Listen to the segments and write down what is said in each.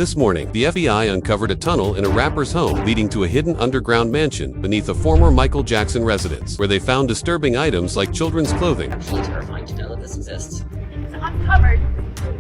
This morning, the FBI uncovered a tunnel in a rapper's home leading to a hidden underground mansion beneath a former Michael Jackson residence, where they found disturbing items like children's clothing. Absolutely terrifying to know that this exists. It's uncovered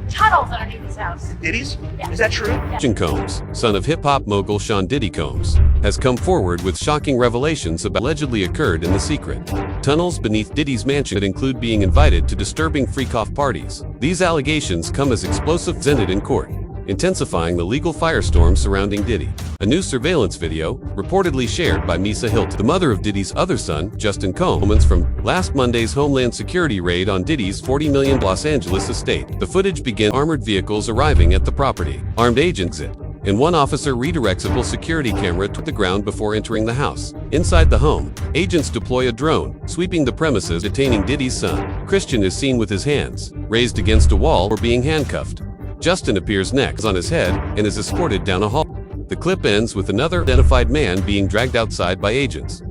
tunnels underneath his house. Diddy's? Yeah. Is that true? Christian Combs, son of hip-hop mogul Sean Diddy Combs, has come forward with shocking revelations about what allegedly occurred in the secret tunnels beneath Diddy's mansion that include being invited to disturbing freak-off parties. These allegations come as explosive presented in court, intensifying the legal firestorm surrounding Diddy. A new surveillance video, reportedly shared by Misa Hilton, the mother of Diddy's other son, Justin Combs, moments from last Monday's Homeland Security raid on Diddy's $40 million Los Angeles estate. The footage begins armored vehicles arriving at the property. Armed agents and one officer redirects a security camera to the ground before entering the house. Inside the home, agents deploy a drone, sweeping the premises, detaining Diddy's son. Christian is seen with his hands raised against a wall or being handcuffed. Justin appears next on his head and is escorted down a hall. The clip ends with another identified man being dragged outside by agents.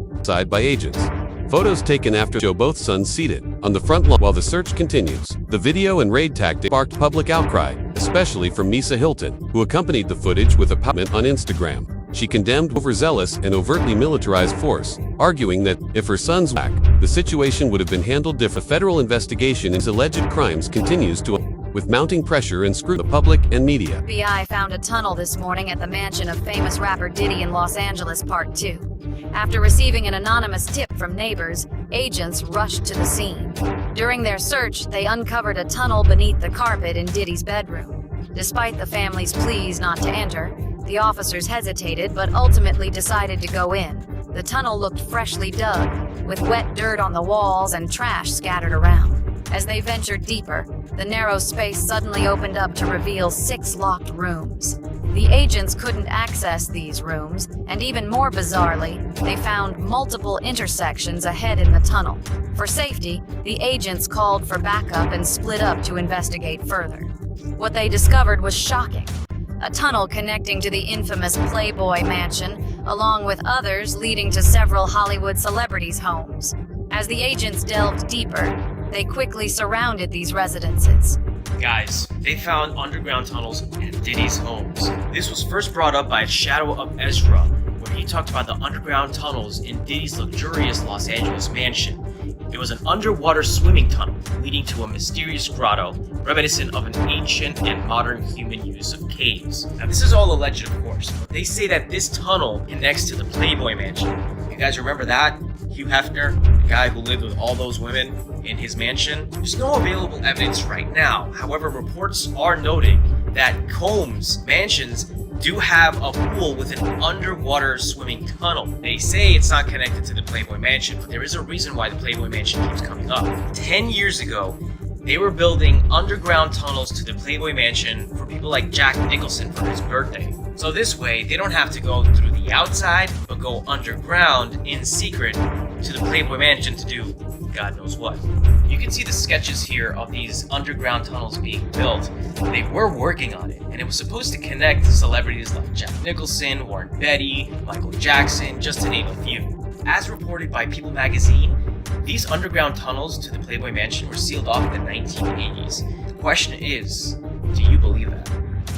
Photos taken after show both sons seated on the front lawn while the search continues. The video and raid tactic sparked public outcry, especially from Misa Hilton, who accompanied the footage with a comment on Instagram. She condemned overzealous and overtly militarized force, arguing that if her sons were back, the situation would have been handled differently. A federal investigation into alleged crimes continues with mounting pressure and scrutiny of the public and media. FBI found a tunnel this morning at the mansion of famous rapper Diddy in Los Angeles, Part 2. After receiving an anonymous tip from neighbors, agents rushed to the scene. During their search, they uncovered a tunnel beneath the carpet in Diddy's bedroom. Despite the family's pleas not to enter, the officers hesitated but ultimately decided to go in. The tunnel looked freshly dug, with wet dirt on the walls and trash scattered around. As they ventured deeper, the narrow space suddenly opened up to reveal 6 locked rooms. The agents couldn't access these rooms, and even more bizarrely, they found multiple intersections ahead in the tunnel. For safety, the agents called for backup and split up to investigate further. What they discovered was shocking. A tunnel connecting to the infamous Playboy Mansion, along with others leading to several Hollywood celebrities' homes. As the agents delved deeper, they quickly surrounded these residences. Guys, they found underground tunnels in Diddy's homes. This was first brought up by Shadow of Ezra, where he talked about the underground tunnels in Diddy's luxurious Los Angeles mansion. It was an underwater swimming tunnel leading to a mysterious grotto, reminiscent of an ancient and modern human use of caves. Now, this is all alleged, of course, but they say that this tunnel connects to the Playboy Mansion. You guys remember that? Hugh Hefner, the guy who lived with all those women in his mansion? There's no available evidence right now. However, reports are noting that Combs mansions do have a pool with an underwater swimming tunnel. They say it's not connected to the Playboy Mansion, but there is a reason why the Playboy Mansion keeps coming up. 10 years ago, they were building underground tunnels to the Playboy Mansion for people like Jack Nicholson for his birthday. So this way, they don't have to go through the outside, but go underground in secret to the Playboy Mansion to do God knows what. You can see the sketches here of these underground tunnels being built. They were working on it, and it was supposed to connect celebrities like Jack Nicholson, Warren Beatty, Michael Jackson, just to name a few. As reported by People magazine, these underground tunnels to the Playboy Mansion were sealed off in the 1980s. The question is, do you believe that?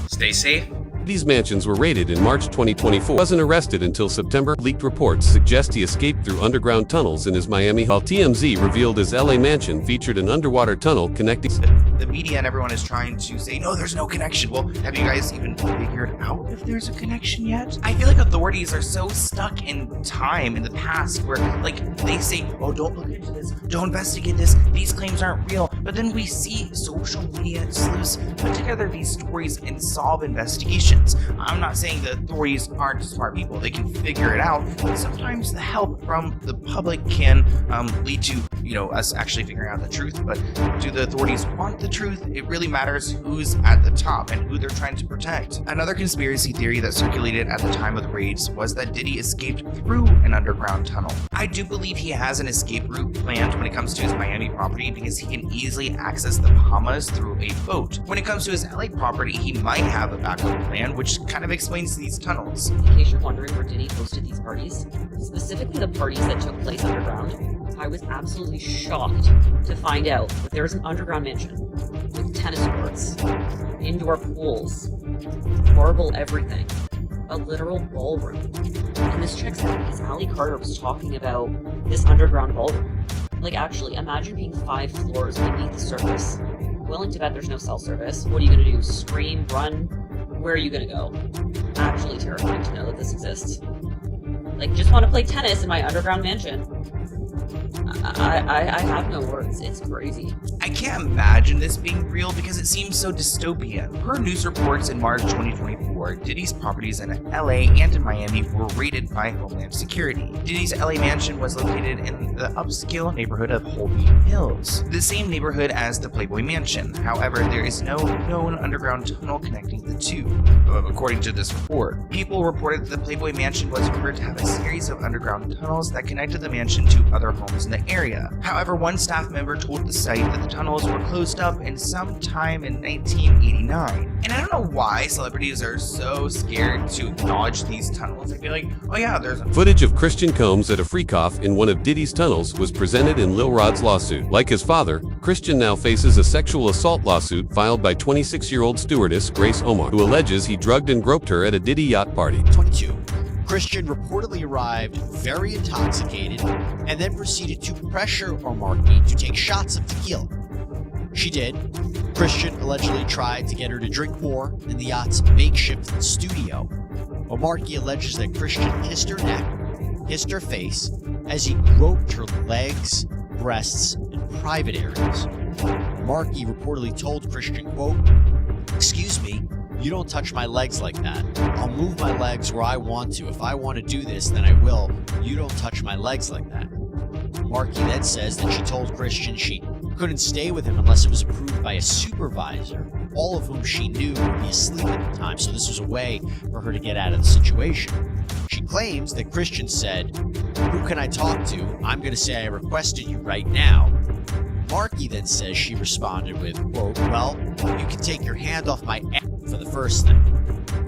Stay safe. These mansions were raided in March 2024. He wasn't arrested until September. Leaked reports suggest he escaped through underground tunnels in his Miami, while TMZ revealed his LA mansion featured an underwater tunnel connecting. The media and everyone is trying to say, no, there's no connection. Well, have you guys even figured out if there's a connection yet? I feel like authorities are so stuck in time in the past where, like, they say, oh, don't look into this, don't investigate this, these claims aren't real. But then we see social media sleuths put together these stories and solve investigations. I'm not saying the authorities aren't smart people, they can figure it out, but sometimes the help from the public can lead to, us actually figuring out the truth. But do the authorities want the truth? It really matters who's at the top and who they're trying to protect. Another conspiracy theory that circulated at the time of the raids was that Diddy escaped through an underground tunnel. I do believe he has an escape route planned when it comes to his Miami property because he can easily access the Bahamas through a boat. When it comes to his LA property, he might have a backup plan, which kind of explains these tunnels. In case you're wondering where Diddy hosted these parties, specifically the parties that took place underground, I was absolutely shocked to find out that there is an underground mansion with tennis courts, indoor pools, marble everything. A literal ballroom. And this checks out because Ali Carter was talking about this underground ballroom. Like, actually, imagine being 5 floors beneath the surface. Willing to bet there's no cell service. What are you gonna do? Scream? Run? Where are you gonna go? Actually terrifying to know that this exists. Like, just want to play tennis in my underground mansion. I have no words. It's crazy. I can't imagine this being real because it seems so dystopian. Per news reports in March 2024, Diddy's properties in LA and in Miami were raided by Homeland Security. Diddy's LA mansion was located in the upscale neighborhood of Holby Hills, the same neighborhood as the Playboy Mansion. However, there is no known underground tunnel connecting the two. According to this report, people reported that the Playboy Mansion was rumored to have a series of underground tunnels that connected the mansion to other homes in the area. However, one staff member told the site that the tunnels were closed up in sometime in 1989. And I don't know why celebrities are so scared to acknowledge these tunnels. I feel like, oh yeah, there's a Footage of Christian Combs at a freak-off in one of Diddy's tunnels was presented in Lil Rod's lawsuit. Like his father, Christian now faces a sexual assault lawsuit filed by 26-year-old stewardess Grace Omar, who alleges he drugged and groped her at a Diddy yacht party. 22. Christian reportedly arrived very intoxicated and then proceeded to pressure Omarki to take shots of tequila. She did. Christian allegedly tried to get her to drink more in the yacht's makeshift studio. Omarki alleges that Christian kissed her neck, kissed her face, as he groped her legs, breasts, and private areas. Omarki reportedly told Christian, quote, "Excuse me, you don't touch my legs like that. I'll move my legs where I want to. If I want to do this, then I will. You don't touch my legs like that." Markey then says that she told Christian she couldn't stay with him unless it was approved by a supervisor, all of whom she knew would be asleep at the time, so this was a way for her to get out of the situation. She claims that Christian said, "Who can I talk to? I'm going to say I requested you right now." Markey then says she responded with, quote, "Well, you can take your hand off my ass for the first thing."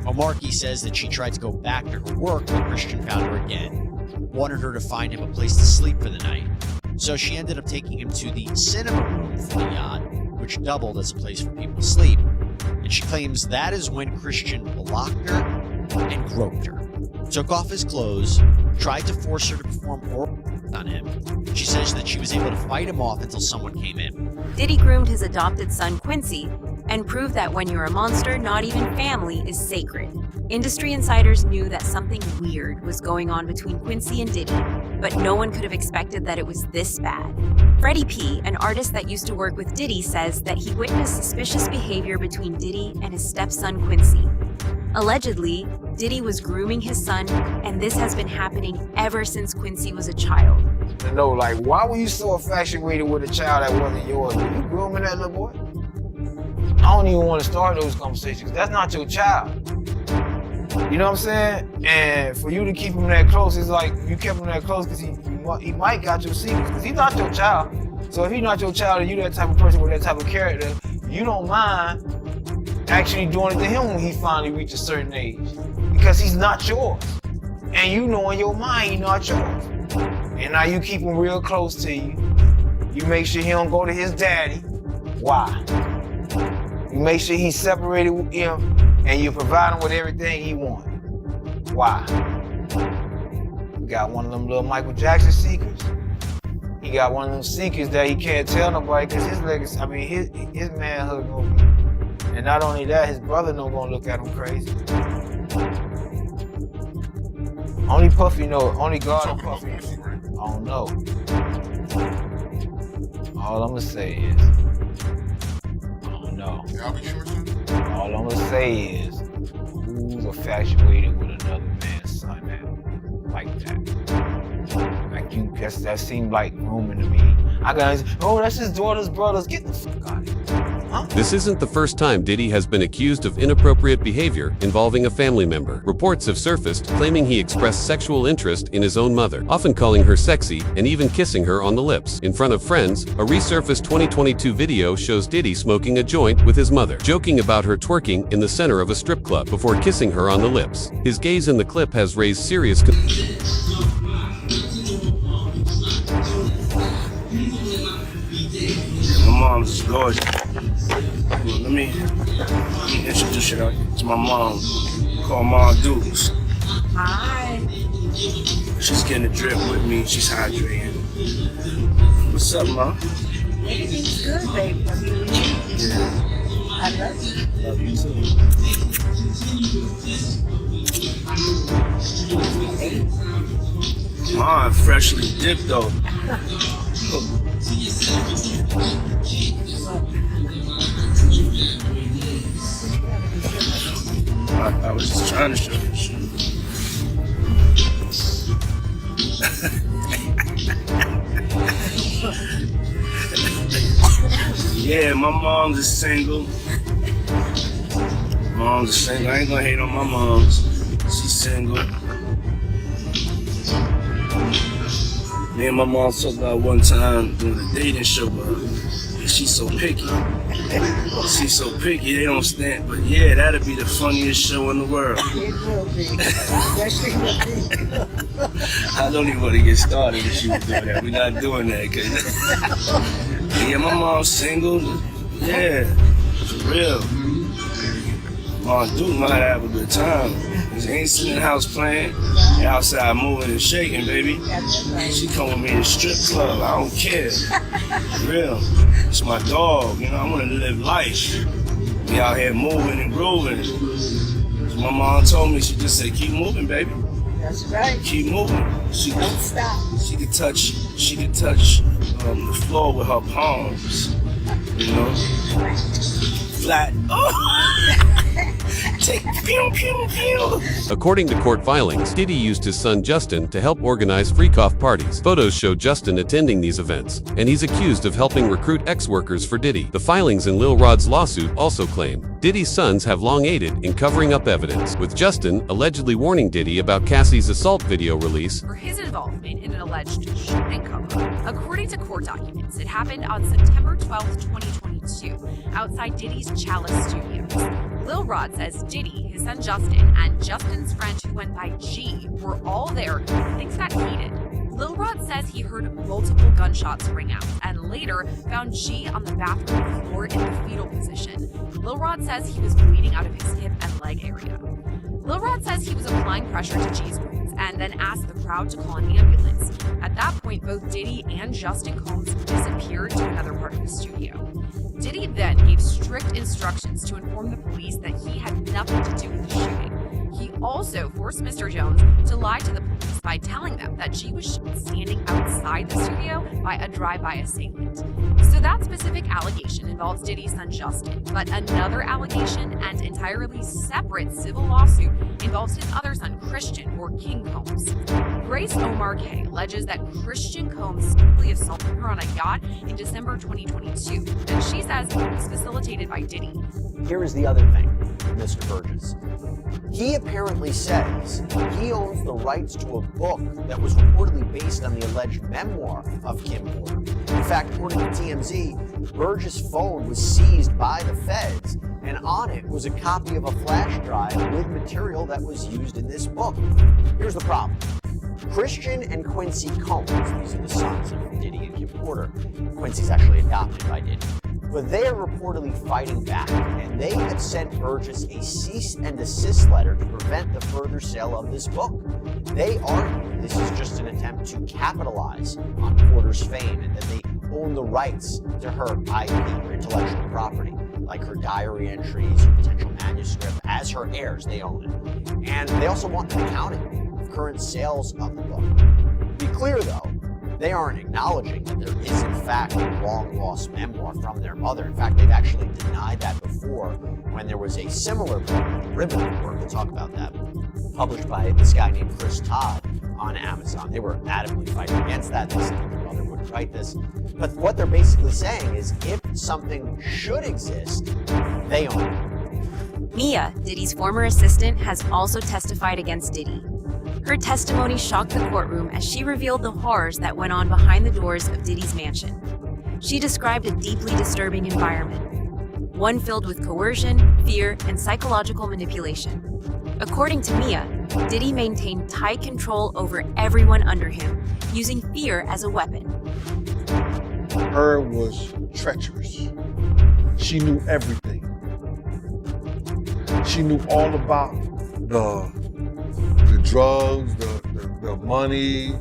Omarki says that she tried to go back to her work when Christian found her again, wanted her to find him a place to sleep for the night. So she ended up taking him to the cinema room for the yacht, which doubled as a place for people to sleep. And she claims that is when Christian blocked her and groped her, took off his clothes, tried to force her to perform oral on him. She says that she was able to fight him off until someone came in. Diddy groomed his adopted son Quincy and proved that when you're a monster, not even family is sacred. Industry insiders knew that something weird was going on between Quincy and Diddy, but no one could have expected that it was this bad. Freddie P., an artist that used to work with Diddy, says that he witnessed suspicious behavior between Diddy and his stepson Quincy. Allegedly, Diddy was grooming his son, and this has been happening ever since Quincy was a child. To know, like, why were you so infatuated with a child that wasn't yours? Were you grooming that little boy? I don't even want to start those conversations. That's not your child. You know what I'm saying? And for you to keep him that close, it's like you kept him that close because he might got your secrets, because he's not your child. So if he's not your child and you that type of person with that type of character, you don't mind actually doing it to him when he finally reaches a certain age, because he's not yours. And you know in your mind he's not yours. And now you keep him real close to you. You make sure he don't go to his daddy. Why? You make sure he's separated with him and you provide him with everything he wants. Why? You got one of them little Michael Jackson secrets. He got one of them secrets that he can't tell nobody because his legacy, his manhood gonna be. And not only that, his brother no gonna look at him crazy. Only Puffy know, only God and Puffy. I don't know. All I'm gonna say is, I don't know. All I'm gonna say is, who's infatuated with another man's son like that? Like that seemed like grooming to me. I got, oh, that's his daughter's brothers. Get the fuck out of here. Huh? This isn't the first time Diddy has been accused of inappropriate behavior involving a family member. Reports have surfaced claiming he expressed sexual interest in his own mother, often calling her sexy and even kissing her on the lips. In front of friends, a resurfaced 2022 video shows Diddy smoking a joint with his mother, joking about her twerking in the center of a strip club before kissing her on the lips. His gaze in the clip has raised serious My mom's gorgeous. Let me introduce you to my mom, called Mom Dukes. Hi. She's getting a drip with me. She's hydrating. What's up, Mom? Everything's good, baby. I'm here with you. Yeah. I love you. Love you too. Mom, freshly dipped though. I was just trying to show you. Yeah, my mom's is single. Mom's is single. I ain't gonna hate on my mom's. She's single. Me and my mom talked about one time doing a dating show with her. She's so picky. She's so picky, they don't stand. But yeah, that'd be the funniest show in the world. It will be. Especially with me. I don't even want to get started if she was doing that. We're not doing that. Yeah, my mom's single. Yeah, for real. Mom Duke might have a good time. She ain't sitting in the house playing. They outside moving and shaking, baby. She come with me to the strip club. I don't care. For real. It's my dog. You know, I want to live life. Be out here moving and grooving. So my mom told me, she just said, keep moving, baby. That's right. Keep moving. Don't stop. She could touch the floor with her palms. You know? Flat. Oh! Take pew, pew, pew. According to court filings, Diddy used his son Justin to help organize freak-off parties. Photos show Justin attending these events, and he's accused of helping recruit ex-workers for Diddy. The filings in Lil Rod's lawsuit also claim Diddy's sons have long aided in covering up evidence, with Justin allegedly warning Diddy about Cassie's assault video release for his involvement in an alleged shooting cover. According to court documents, it happened on September 12, 2022, outside Diddy's Chalice Studios. Lil Rod says Diddy, his son Justin, and Justin's friend who went by G were all there. Things got heated. Lil Rod says he heard multiple gunshots ring out and later found G on the bathroom floor in the fetal position. Lil Rod says he was bleeding out of his hip and leg area. Lil Rod says he was applying pressure to G's wounds and then asked the crowd to call an ambulance. At that point, both Diddy and Justin Combs disappeared to another part of the studio. Diddy then gave strict instructions to inform the police that he had nothing to do with the shooting. He also forced Mr. Jones to lie to the police by telling them that G was standing outside the studio by a drive-by assailant. So that specific allegation involves Diddy's son Justin, but another allegation and entirely separate civil lawsuit involves his other son Christian, or King Combs. Grace Omar K alleges that Christian Combs sexually assaulted her on a yacht in December 2022, and she says it was facilitated by Diddy. Here is the other thing with Mr. Burgess. He apparently says he owns the rights to a book that was reportedly based on the alleged memoir of Kim Porter. In fact, according to TMZ, Burgess' phone was seized by the feds, and on it was a copy of a flash drive with material that was used in this book. Here's the problem. Christian and Quincy Combs, these are the sons of Diddy and Kim Porter. Quincy's actually adopted by Diddy. But they are reportedly fighting back, and they have sent Burgess a cease and desist letter to prevent the further sale of this book. They argue this is just an attempt to capitalize on Porter's fame and that they own the rights to her IP, or intellectual property, like her diary entries, or potential manuscript. As her heirs, they own it. And they also want an accounting of current sales of the book. To be clear, though, they aren't acknowledging that there is, in fact, a long-lost memoir from their mother. In fact, they've actually denied that before when there was a similar book, the Ribbon Report, we'll talk about that, published by this guy named Chris Todd on Amazon. They were adamantly fighting against that. They said that their mother wouldn't write this. But what they're basically saying is if something should exist, they own it. Mia, Diddy's former assistant, has also testified against Diddy. Her testimony shocked the courtroom as she revealed the horrors that went on behind the doors of Diddy's mansion. She described a deeply disturbing environment, one filled with coercion, fear, and psychological manipulation. According to Mia, Diddy maintained tight control over everyone under him, using fear as a weapon. Her was treacherous. She knew everything. She knew all about the drugs, the money,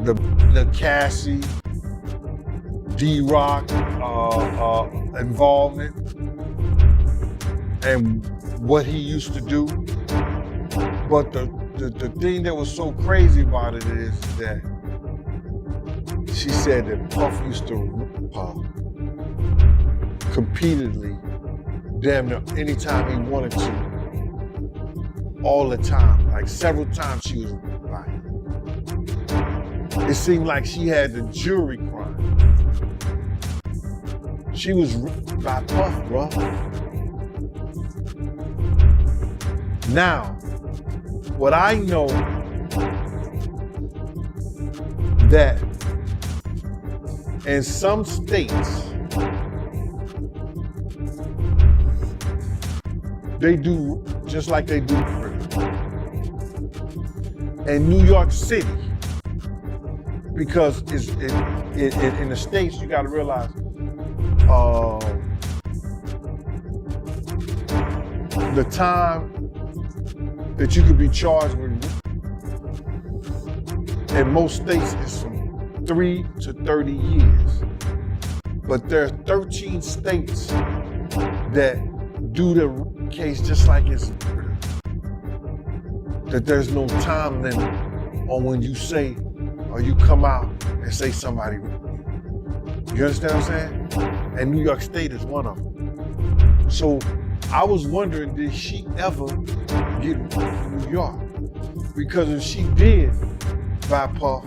the Cassie, D-Rock involvement, and what he used to do. But the thing that was so crazy about it is that she said that Puff used to rip her repeatedly, damn near anytime he wanted to, all the time. Like several times she was by him. It seemed like she had the jury crime. She was ripped by Puff, bro. Now, what I know that in some states, they do just like they do murder. In New York City, because in the States, you gotta realize, the time that you could be charged with in most states is from 3 to 30 years. But there are 13 states that do the case just like it's murder. That there's no time limit on when you say or you come out and say somebody. You understand what I'm saying? And New York State is one of them. So I was wondering, did she ever get to New York? Because if she did by Puff,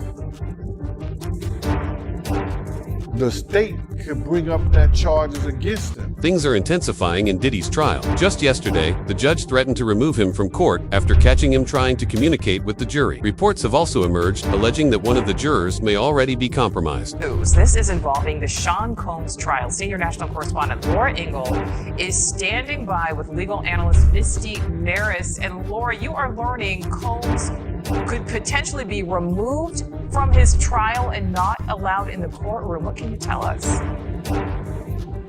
the state could bring up that charges against him. Things are intensifying in Diddy's trial. Just yesterday, the judge threatened to remove him from court after catching him trying to communicate with the jury. Reports have also emerged alleging that one of the jurors may already be compromised. This is involving the Sean Combs trial. Senior national correspondent Laura Ingle is standing by with legal analyst Misty Maris. And Laura, you are learning Combs could potentially be removed from his trial and not allowed in the courtroom. What can you tell us?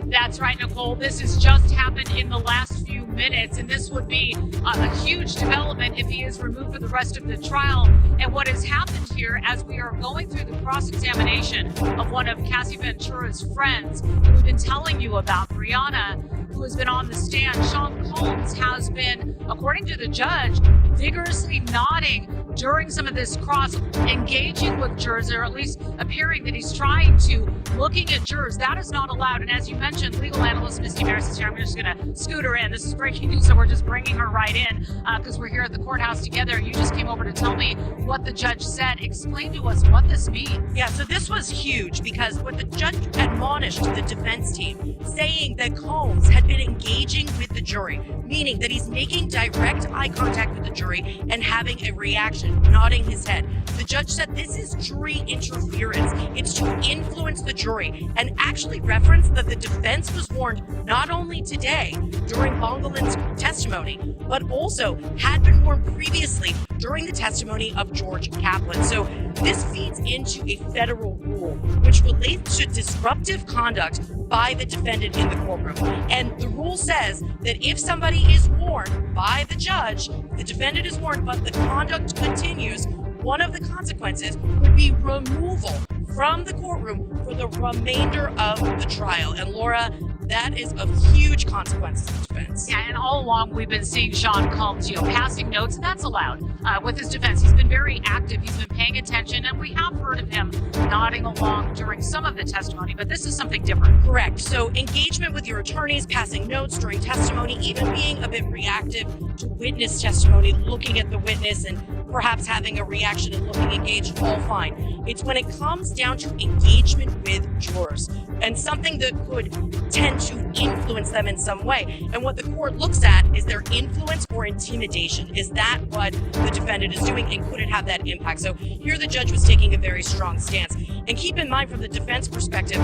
That's right, Nicole. This has just happened in the last few minutes, and this would be a huge development if he is removed for the rest of the trial. And what has happened here, as we are going through the cross-examination of one of Cassie Ventura's friends, who we've been telling you about, Brianna, who has been on the stand, Sean Combs has been, according to the judge, vigorously nodding during some of this cross, engaging with jurors, or at least appearing that he's trying to, looking at jurors. That is not allowed. And as you mentioned, legal analyst Misty Maris is here. I'm just going to scoot her in. This is breaking news, so we're just bringing her right in because we're here at the courthouse together. You just came over to tell me what the judge said. Explain to us what this means. Yeah, so this was huge because what the judge admonished the defense team, saying that Combs had been engaging with the jury, meaning that he's making direct eye contact with the jury and having a reaction, nodding his head. The judge said this is jury interference. It's to influence the jury, and actually referenced that the defense was warned not only today during Bongolin's testimony, but also had been warned previously during the testimony of George Kaplan. So this feeds into a federal rule which relates to disruptive conduct by the defendant in the courtroom. And the rule says that if somebody is warned by the judge, the defendant is warned, but the conduct continues, one of the consequences would be removal from the courtroom for the remainder of the trial. And Laura, that is of huge consequences to defense. Yeah, and all along we've been seeing Sean Combs, passing notes, and that's allowed with his defense. He's been very active. He's been paying attention, and we have heard of him nodding along during some of the testimony, but this is something different. Correct. So engagement with your attorneys, passing notes during testimony, even being a bit reactive to witness testimony, looking at the witness and perhaps having a reaction and looking engaged, all fine. It's when it comes down to engagement with jurors and something that could tend to influence them in some way. And what the court looks at is their influence or intimidation. Is that what the defendant is doing, and could it have that impact? So here the judge was taking a very strong stance. And keep in mind, from the defense perspective,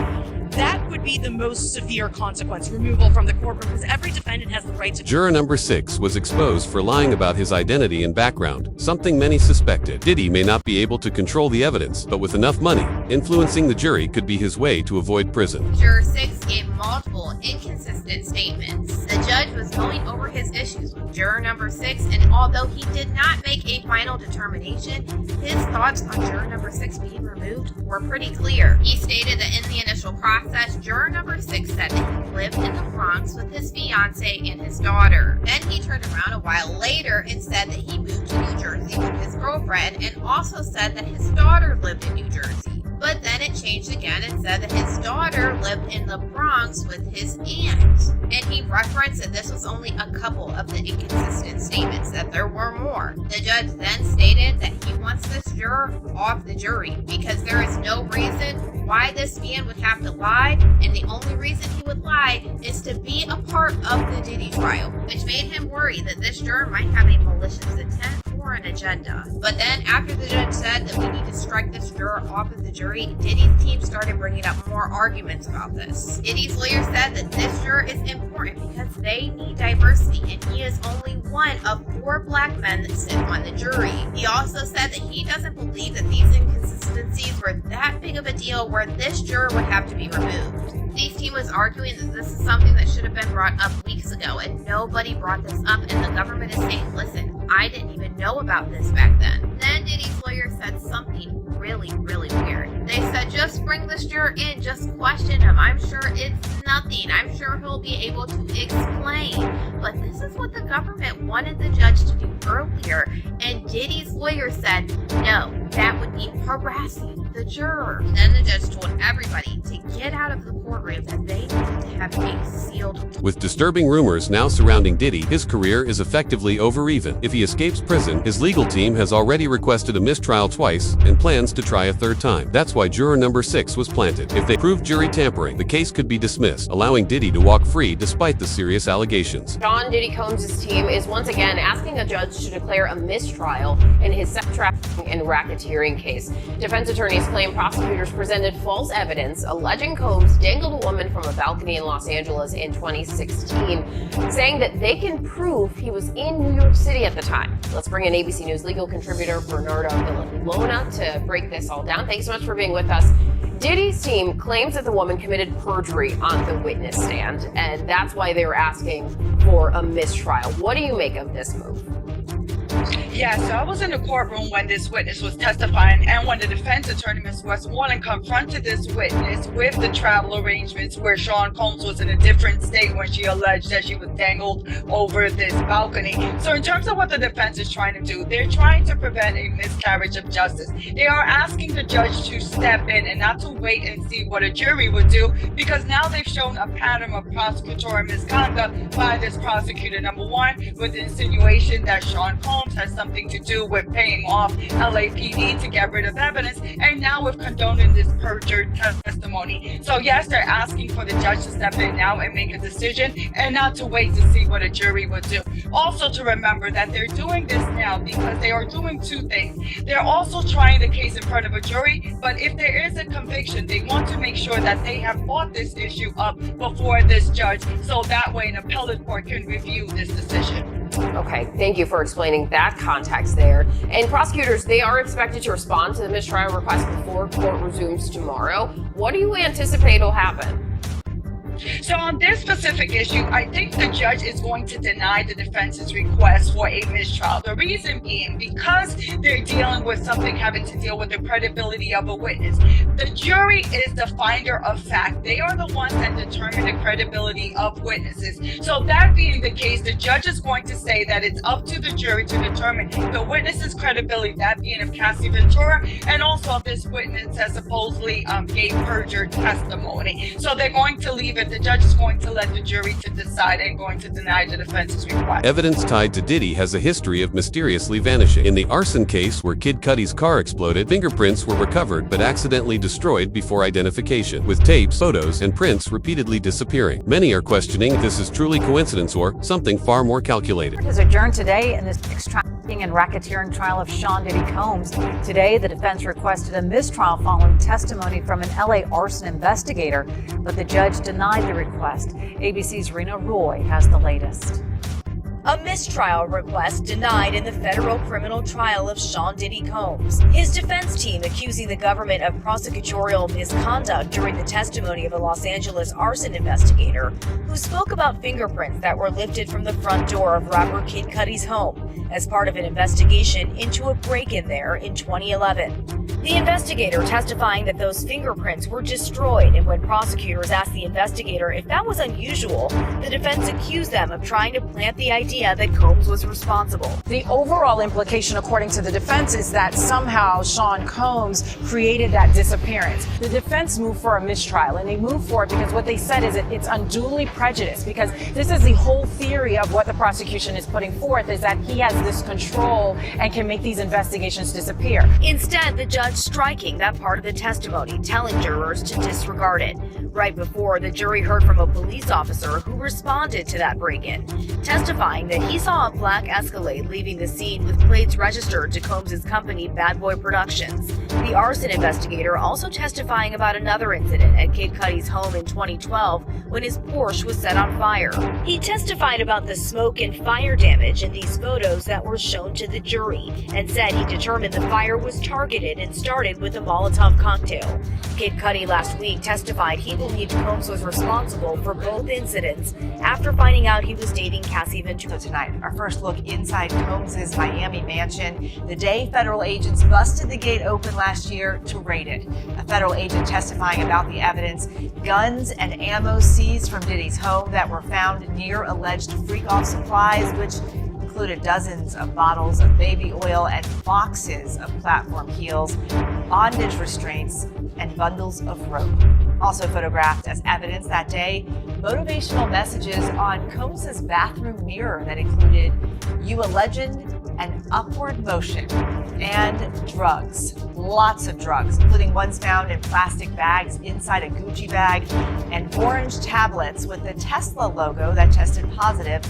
that would be the most severe consequence, removal from the courtroom, because every defendant has the right to... Juror number 6 was exposed for lying about his identity and background, something many suspected. Diddy may not be able to control the evidence, but with enough money, influencing the jury could be his way to avoid prison. Juror 6 gave multiple inconsistent statements. The judge was going over his issues with juror number 6, and although he did not make a final determination, his thoughts on juror number 6 being removed were pretty clear. He stated that in the initial process, juror number 6 said that he lived in the Bronx with his fiance and his daughter. Then he turned around a while later and said that he moved to New Jersey with his girlfriend, and also said that his daughter lived in New Jersey. But then it changed again and said that his daughter lived in the Bronx with his aunt. And he referenced that this was only a couple of the inconsistent statements, that there were more. The judge then stated that he wants this juror off the jury because there is no reason why this man would have to lie, and the only reason he would lie is to be a part of the Diddy trial, which made him worry that this juror might have a malicious intent or an agenda. But then after the judge said that we need to strike this juror off of the jury, Diddy's team started bringing up more arguments about this. Diddy's lawyer said that this juror is important because they need diversity, and he is only one of 4 black men that sit on the jury. He also said that he doesn't believe that these inconsistencies were that big of a deal where this juror would have to be removed. Diddy's team was arguing that this is something that should have been brought up weeks ago, and nobody brought this up, and the government is saying, listen, I didn't even know about this back then. Then Diddy's lawyer said something really weird. They said, just bring this juror in, just question him. I'm sure it's nothing. I'm sure he'll be able to explain. But this is what the government wanted the judge to do earlier, and Diddy's lawyer said, no, that would be harassing the juror. Then the judge told everybody to get out of the courtroom, that they needed to have a sealed... With disturbing rumors now surrounding Diddy, his career is effectively over even. If he escapes prison, his legal team has already requested a mistrial twice and plans to try a 3rd time. That's why juror number 6 was planted. If they prove jury tampering, the case could be dismissed, allowing Diddy to walk free despite the serious allegations. Sean Diddy Combs' team is once again asking a judge to declare a mistrial in his sex trafficking and racketeering case. Defense attorneys claim prosecutors presented false evidence alleging Combs dangled a woman from a balcony in Los Angeles in 2016, saying that they can prove he was in New York City at the time. Let's bring in ABC News legal contributor Bernardo Villalona to break this all down. Thanks so much for being with us. Diddy's team claims that the woman committed perjury on the witness stand, and that's why they were asking for a mistrial. What do you make of this move? Yeah, so I was in the courtroom when this witness was testifying, and when the defense attorney, Ms. Westmoreland, confronted this witness with the travel arrangements where Sean Combs was in a different state when she alleged that she was dangled over this balcony. So in terms of what the defense is trying to do, they're trying to prevent a miscarriage of justice. They are asking the judge to step in and not to wait and see what a jury would do, because now they've shown a pattern of prosecutorial misconduct by this prosecutor. Number one, with the insinuation that Sean Combs has something to do with paying off LAPD to get rid of evidence, and now with condoning this perjured testimony. So yes, they're asking for the judge to step in now and make a decision, and not to wait to see what a jury would do. Also to remember that they're doing this now because they are doing 2 things. They're also trying the case in front of a jury, but if there is a conviction, they want to make sure that they have brought this issue up before this judge, so that way an appellate court can review this decision. Okay, thank you for explaining that context there. And prosecutors, they are expected to respond to the mistrial request before court resumes tomorrow. What do you anticipate will happen? So on this specific issue, I think the judge is going to deny the defense's request for a mistrial. The reason being because they're dealing with something having to deal with the credibility of a witness. The jury is the finder of fact. They are the ones that determine the credibility of witnesses. So that being the case, the judge is going to say that it's up to the jury to determine the witness's credibility, that being of Cassie Ventura, and also if this witness has supposedly gave perjured testimony. So they're going to leave it. The judge is going to let the jury to decide and going to deny the defense's request. Evidence tied to Diddy has a history of mysteriously vanishing. In the arson case where Kid Cudi's car exploded, fingerprints were recovered but accidentally destroyed before identification, with tapes, photos, and prints repeatedly disappearing. Many are questioning if this is truly coincidence or something far more calculated. Is adjourned today in this and racketeering trial of Sean Diddy Combs. Today, the defense requested a mistrial following testimony from an LA arson investigator, but the judge denied the request. ABC's Rena Roy has the latest. A mistrial request denied in the federal criminal trial of Sean Diddy Combs. His defense team accusing the government of prosecutorial misconduct during the testimony of a Los Angeles arson investigator who spoke about fingerprints that were lifted from the front door of rapper Kid Cudi's home as part of an investigation into a break-in there in 2011. The investigator testifying that those fingerprints were destroyed, and when prosecutors asked the investigator if that was unusual, the defense accused them of trying to plant the idea that Combs was responsible. The overall implication, according to the defense, is that somehow Sean Combs created that disappearance. The defense moved for a mistrial, and they moved for it because what they said is it's unduly prejudiced, because this is the whole theory of what the prosecution is putting forth, is that he has this control and can make these investigations disappear. Instead, the judge striking that part of the testimony, telling jurors to disregard it. Right before, the jury heard from a police officer who responded to that break-in, testifying that he saw a black Escalade leaving the scene with plates registered to Combs' company Bad Boy Productions. The arson investigator also testifying about another incident at Kid Cudi's home in 2012 when his Porsche was set on fire. He testified about the smoke and fire damage in these photos that were shown to the jury, and said he determined the fire was targeted and started with a Molotov cocktail. Kid Cudi last week testified he believed Combs was responsible for both incidents after finding out he was dating Cassie Ventura. Tonight, our first look inside Combs' Miami mansion, the day federal agents busted the gate open last year to raid it. A federal agent testifying about the evidence, guns and ammo seized from Diddy's home that were found near alleged freak-off supplies, which included dozens of bottles of baby oil and boxes of platform heels, bondage restraints, and bundles of rope. Also photographed as evidence that day, motivational messages on Combs' bathroom mirror that included "You a legend" and "Upward motion," and drugs. Lots of drugs, including ones found in plastic bags inside a Gucci bag, and orange tablets with the Tesla logo that tested positive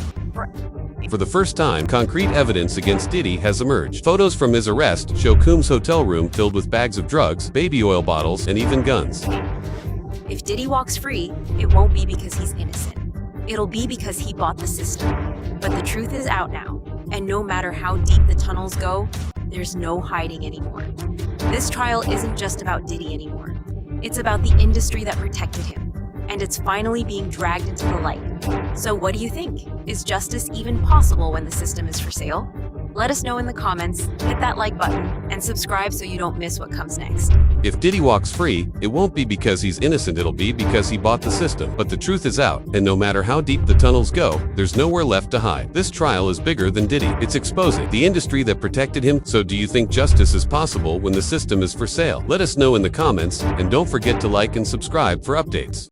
For the first time, concrete evidence against Diddy has emerged. Photos from his arrest show Combs' hotel room filled with bags of drugs, baby oil bottles, and even guns. If Diddy walks free, it won't be because he's innocent. It'll be because he bought the system. But the truth is out now, and no matter how deep the tunnels go, there's no hiding anymore. This trial isn't just about Diddy anymore. It's about the industry that protected him, and it's finally being dragged into the light. So what do you think? Is justice even possible when the system is for sale? Let us know in the comments, hit that like button, and subscribe so you don't miss what comes next. If Diddy walks free, it won't be because he's innocent, it'll be because he bought the system. But the truth is out, and no matter how deep the tunnels go, there's nowhere left to hide. This trial is bigger than Diddy. It's exposing the industry that protected him. So do you think justice is possible when the system is for sale? Let us know in the comments, and don't forget to like and subscribe for updates.